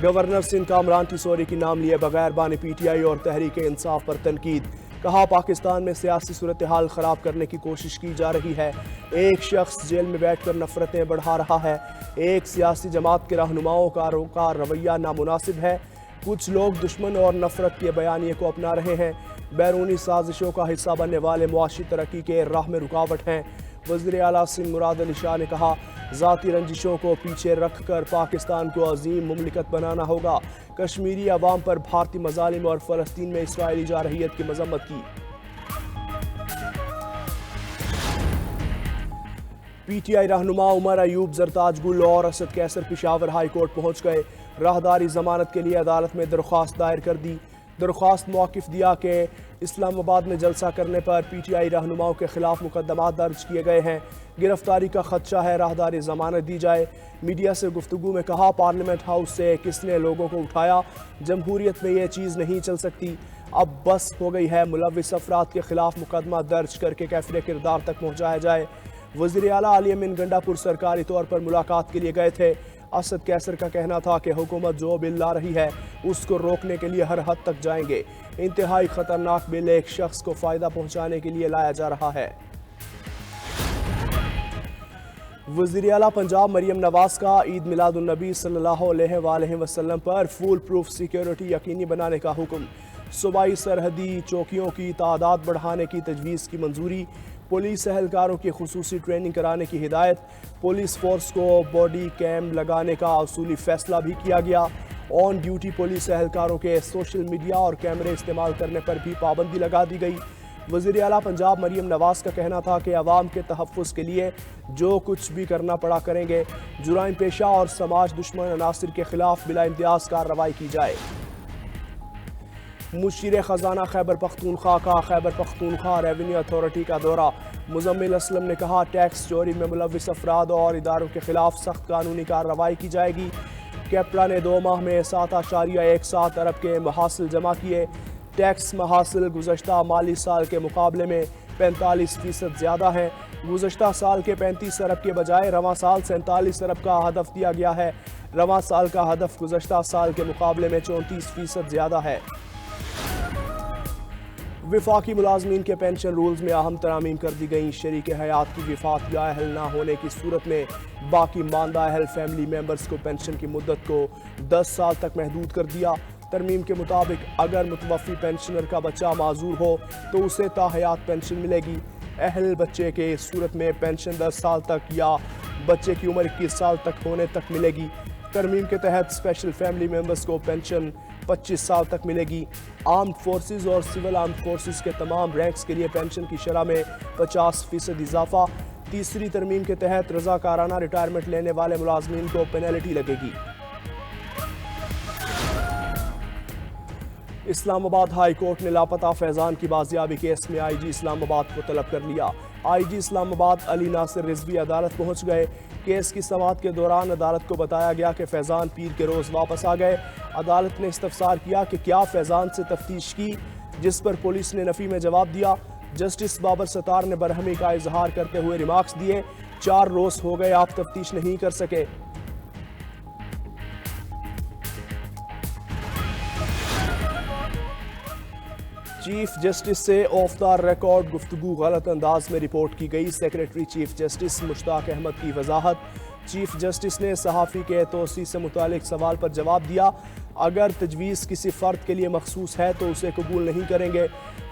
Governor Sindh Kamran Tessori کی نام لیے بغیر بانی پی ٹی آئی اور تحریک انصاف پر تنقید۔ کہا پاکستان میں سیاسی صورتحال خراب کرنے کی کوشش کی جا رہی ہے۔ ایک شخص جیل میں بیٹھ کر نفرتیں بڑھا رہا ہے۔ ایک سیاسی جماعت کے رہنماؤں کا رویہ نامناسب ہے۔ کچھ لوگ دشمن اور نفرت کے بیانیے کو اپنا رہے ہیں۔ بیرونی سازشوں کا حصہ بننے والے معاشی ترقی کے راہ میں رکاوٹ ہیں۔ وزیر اعلیٰ سندھ مراد علی شاہ نے کہا ذاتی رنجشوں کو پیچھے رکھ کر پاکستان کو عظیم مملکت بنانا ہوگا۔ کشمیری عوام پر بھارتی مظالم اور فلسطین میں اسرائیلی جارحیت کی مذمت کی۔ پی ٹی آئی رہنما عمر ایوب زرتاج گل اور اسد کیسر پشاور ہائی کورٹ پہنچ گئے۔ راہداری ضمانت کے لیے عدالت میں درخواست دائر کر دی۔ درخواست موقف دیا کہ اسلام آباد میں جلسہ کرنے پر پی ٹی آئی رہنماؤں کے خلاف مقدمات درج کیے گئے ہیں۔ گرفتاری کا خدشہ ہے، راہداری ضمانت دی جائے۔ میڈیا سے گفتگو میں کہا پارلیمنٹ ہاؤس سے کس نے لوگوں کو اٹھایا؟ جمہوریت میں یہ چیز نہیں چل سکتی۔ اب بس ہو گئی ہے، ملوث افراد کے خلاف مقدمہ درج کر کے کیفر کردار تک پہنچایا جائے۔ وزیر اعلیٰ علی امین گنڈا پور سرکاری طور پر ملاقات کے لیے گئے تھے۔ اسد کیسر کا کہنا تھا کہ حکومت جو بل لا رہی ہے اس کو روکنے کے لیے ہر حد تک جائیں گے۔ انتہائی خطرناک بل ایک شخص کو فائدہ پہنچانے کے لیے لایا جا رہا ہے۔ وزیر اعلیٰ پنجاب مریم نواز کا عید میلاد النبی صلی اللہ علیہ وآلہ وسلم پر فول پروف سیکیورٹی یقینی بنانے کا حکم۔ صوبائی سرحدی چوکیوں کی تعداد بڑھانے کی تجویز کی منظوری۔ پولیس اہلکاروں کی خصوصی ٹریننگ کرانے کی ہدایت۔ پولیس فورس کو باڈی کیم لگانے کا اصولی فیصلہ بھی کیا گیا۔ آن ڈیوٹی پولیس اہلکاروں کے سوشل میڈیا اور کیمرے استعمال کرنے پر بھی پابندی لگا دی گئی۔ وزیر اعلیٰ پنجاب مریم نواز کا کہنا تھا کہ عوام کے تحفظ کے لیے جو کچھ بھی کرنا پڑا کریں گے۔ جرائم پیشہ اور سماج دشمن عناصر کے خلاف بلا امتیاز کارروائی کی جائے۔ مشیر خزانہ خیبر پختونخوا کا خیبر پختونخوا ریونیو اتھارٹی کا دورہ۔ مزمل اسلم نے کہا ٹیکس چوری میں ملوث افراد اور اداروں کے خلاف سخت قانونی کارروائی کی جائے گی۔ کیپلا نے 2 ماہ میں 7.17 ارب کے محاصل جمع کیے۔ ٹیکس محاصل گزشتہ مالی سال کے مقابلے میں 45% زیادہ ہیں۔ گزشتہ سال کے 35 ارب کے بجائے رواں سال 47 ارب کا ہدف دیا گیا ہے۔ رواں سال کا ہدف گزشتہ سال کے مقابلے میں 34% زیادہ ہے۔ وفاقی ملازمین کے پینشن رولز میں اہم ترامیم کر دی گئیں۔ شریک حیات کی وفات یا اہل نہ ہونے کی صورت میں باقی ماندہ اہل فیملی ممبرز کو پینشن کی مدت کو 10 سال تک محدود کر دیا۔ ترمیم کے مطابق اگر متوفی پینشنر کا بچہ معذور ہو تو اسے تاحیات پینشن ملے گی۔ اہل بچے کے صورت میں پینشن 10 سال تک یا بچے کی عمر 21 سال تک ہونے تک ملے گی۔ ترمیم کے تحت اسپیشل فیملی ممبرز کو پینشن 25 سال تک ملے گی۔ آرمڈ فورسز اور سول آرمڈ فورسز کے تمام رینکس کے لیے پینشن کی شرح میں 50% اضافہ۔ تیسری ترمیم کے تحت رضاکارانہ ریٹائرمنٹ لینے والے ملازمین کو پینلٹی لگے گی۔ اسلام آباد ہائی کورٹ نے لاپتہ فیضان کی بازیابی کیس میں آئی جی اسلام آباد کو طلب کر لیا۔ آئی جی اسلام آباد علی ناصر رضوی عدالت پہنچ گئے۔ کیس کی سماعت کے دوران عدالت کو بتایا گیا کہ فیضان پیر کے روز واپس آ گئے۔ عدالت نے استفسار کیا کہ کیا فیضان سے تفتیش کی، جس پر پولیس نے نفی میں جواب دیا۔ جسٹس بابر ستار نے برہمی کا اظہار کرتے ہوئے ریمارکس دیے 4 روز ہو گئے آپ تفتیش نہیں کر سکے۔ چیف جسٹس سے آف دا ریکارڈ گفتگو غلط انداز میں رپورٹ کی گئی۔ سیکریٹری چیف جسٹس مشتاق احمد کی وضاحت۔ چیف جسٹس نے صحافی کے توسیع سے متعلق سوال پر جواب دیا اگر تجویز کسی فرد کے لیے مخصوص ہے تو اسے قبول نہیں کریں گے۔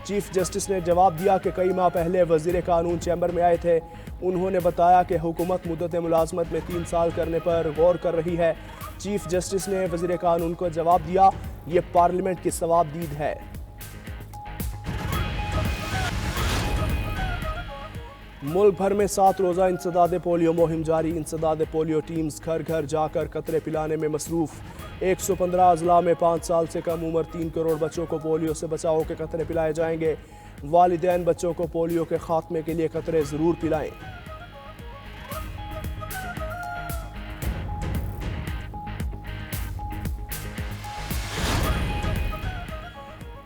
چیف جسٹس نے جواب دیا کہ کئی ماہ پہلے وزیر قانون چیمبر میں آئے تھے۔ انہوں نے بتایا کہ حکومت مدت ملازمت میں 3 سال کرنے پر غور کر رہی ہے۔ چیف جسٹس نے وزیر قانون کو جواب دیا یہ پارلیمنٹ کی ثوابدید ہے۔ ملک بھر میں 7 روزہ انسداد پولیو مہم جاری۔ انسداد پولیو ٹیمز گھر گھر جا کر قطرے پلانے میں مصروف۔ 115 اضلاع میں 5 سال سے کم عمر 3 کروڑ بچوں کو پولیو سے بچاؤ کے قطرے پلائے جائیں گے۔ والدین بچوں کو پولیو کے خاتمے کے لیے قطرے ضرور پلائیں۔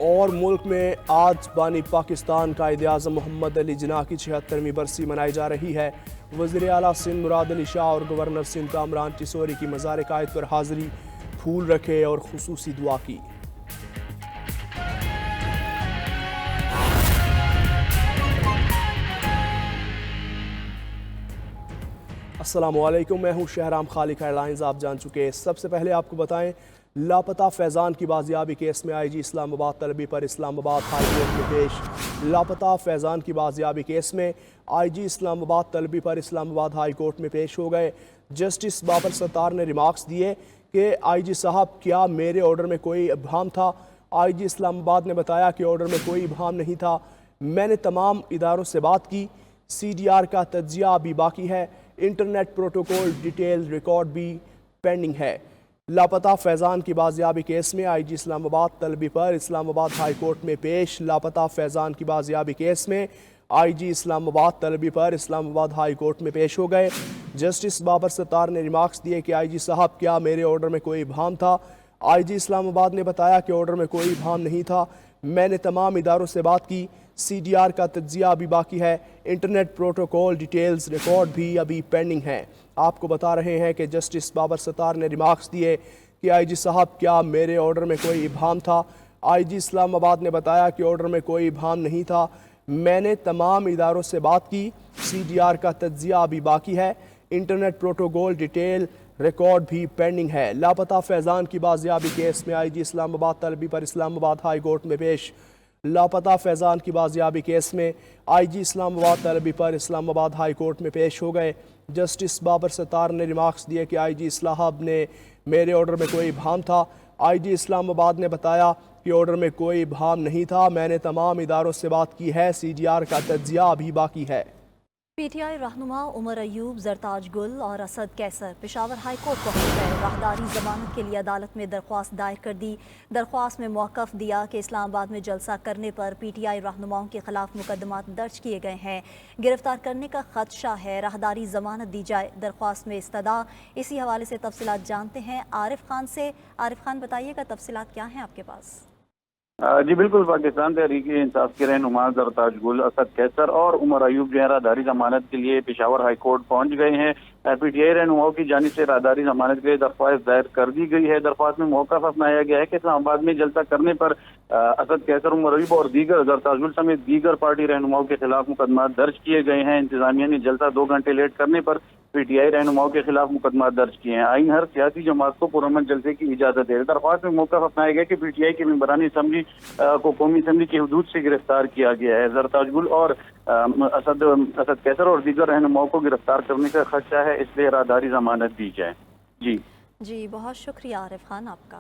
اور ملک میں آج بانی پاکستان قائد اعظم محمد علی جناح کی 76ویں برسی منائی جا رہی ہے۔ وزیر اعلیٰ سندھ مراد علی شاہ اور گورنر سندھ کامران ٹیسوری کی مزار قائد پر حاضری۔ پھول رکھے اور خصوصی دعا کی۔ السلام علیکم، میں ہوں شہرام خالق۔ ہیڈ لائنز آپ جان چکے۔ سب سے پہلے آپ کو بتائیں، لاپتہ فیضان کی بازیابی کیس میں آئی جی اسلام آباد طلبی پر اسلام آباد ہائی کورٹ میں پیش۔ لاپتہ فیضان کی بازیابی کیس میں آئی جی اسلام آباد طلبی پر اسلام آباد ہائی کورٹ میں پیش ہو گئے۔ جسٹس بابر ستار نے ریمارکس دیے کہ آئی جی صاحب، کیا میرے آرڈر میں کوئی ابہام تھا؟ آئی جی اسلام آباد نے بتایا کہ آرڈر میں کوئی ابہام نہیں تھا، میں نے تمام اداروں سے بات کی، سی ڈی آر کا تجزیہ ابھی باقی ہے، انٹرنیٹ پروٹوکول ڈیٹیل ریکارڈ بھی پینڈنگ ہے۔ لاپتہ فیضان کی بازیابی کیس میں آئی جی اسلام آباد طلبی پر اسلام آباد ہائی کورٹ میں پیش۔ لاپتہ فیضان کی بازیابی کیس میں آئی جی اسلام آباد طلبی پر اسلام آباد ہائی کورٹ میں پیش ہو گئے۔ جسٹس بابر ستار نے ریمارکس دیے کہ آئی جی صاحب، کیا میرے آرڈر میں کوئی ابہام تھا؟ آئی جی اسلام آباد نے بتایا کہ آرڈر میں کوئی ابہام نہیں تھا، میں نے تمام اداروں سے بات کی، سی ڈی آر کا تجزیہ ابھی باقی ہے، انٹرنیٹ پروٹوکول ڈیٹیلز ریکارڈ بھی ابھی پینڈنگ ہیں۔ آپ کو بتا رہے ہیں کہ جسٹس بابر ستار نے ریمارکس دیے کہ آئی جی صاحب، کیا میرے آرڈر میں کوئی ابہام تھا؟ آئی جی اسلام آباد نے بتایا کہ آرڈر میں کوئی ابہام نہیں تھا، میں نے تمام اداروں سے بات کی، سی ڈی آر کا تجزیہ ابھی باقی ہے، انٹرنیٹ پروٹوکول ڈیٹیل ریکارڈ بھی پینڈنگ ہے۔ لاپتہ فیضان کی بازیابی کیس میں آئی جی اسلام آباد طلبی پر اسلام آباد ہائی کورٹ میں پیش۔ لاپتہ فیضان کی بازیابی کیس میں آئی جی اسلام آباد طلبی پر اسلام آباد ہائی کورٹ میں پیش ہو گئے۔ جسٹس بابر ستار نے ریمارکس دیے کہ آئی جی صاحب نے میرے آرڈر میں کوئی ابہام تھا، آئی جی اسلام آباد نے بتایا کہ آرڈر میں کوئی ابہام نہیں تھا، میں نے تمام اداروں سے بات کی ہے، سی ڈی آر کا تجزیہ ابھی باقی ہے۔ پی ٹی آئی رہنما عمر ایوب، زرتاج گل اور اسد کیسر پشاور ہائی کورٹ پہنچ گئے۔ راہداری ضمانت کے لیے عدالت میں درخواست دائر کر دی۔ درخواست میں موقف دیا کہ اسلام آباد میں جلسہ کرنے پر پی ٹی آئی رہنماؤں کے خلاف مقدمات درج کیے گئے ہیں، گرفتار کرنے کا خدشہ ہے، راہداری ضمانت دی جائے، درخواست میں استدعا۔ اسی حوالے سے تفصیلات جانتے ہیں عارف خان سے۔ عارف خان، بتائیے گا تفصیلات کیا ہیں آپ کے پاس؟ جی بالکل، پاکستان تحریک انصاف کے رہنما زرتاج گل، اسد کیسر اور عمر ایوب جو ہے راہداری ضمانت کے لیے پشاور ہائی کورٹ پہنچ گئے ہیں۔ پی ٹی آئی رہنماؤں کی جانب سے راہداری ضمانت کے لیے درخواست دائر کر دی گئی ہے۔ درخواست میں موقف اپنایا گیا ہے کہ اسلام آباد میں جلسہ کرنے پر اسد کیسر، عمر ایوب اور دیگر زرتاج گل سمیت دیگر پارٹی رہنماؤں کے خلاف مقدمات درج کیے گئے ہیں۔ انتظامیہ نے جلسہ 2 گھنٹے لیٹ کرنے پر پی ٹی آئی رہنماؤں کے خلاف مقدمات درج کیے ہیں۔ آئین ہر سیاسی جماعت کو پرامن جلسے کی اجازت ہے۔ درخواست میں موقف اپنایا گیا کہ پی ٹی آئی کے ممبران اسمبلی کو قومی اسمبلی کی حدود سے گرفتار کیا گیا ہے۔ زرتاج گل اور اسد کیسر اور دیگر رہنماؤں کو گرفتار کرنے کا خدشہ ہے، اس لیے راہداری ضمانت دی جائے۔ جی بہت شکریہ عارف خان آپ کا۔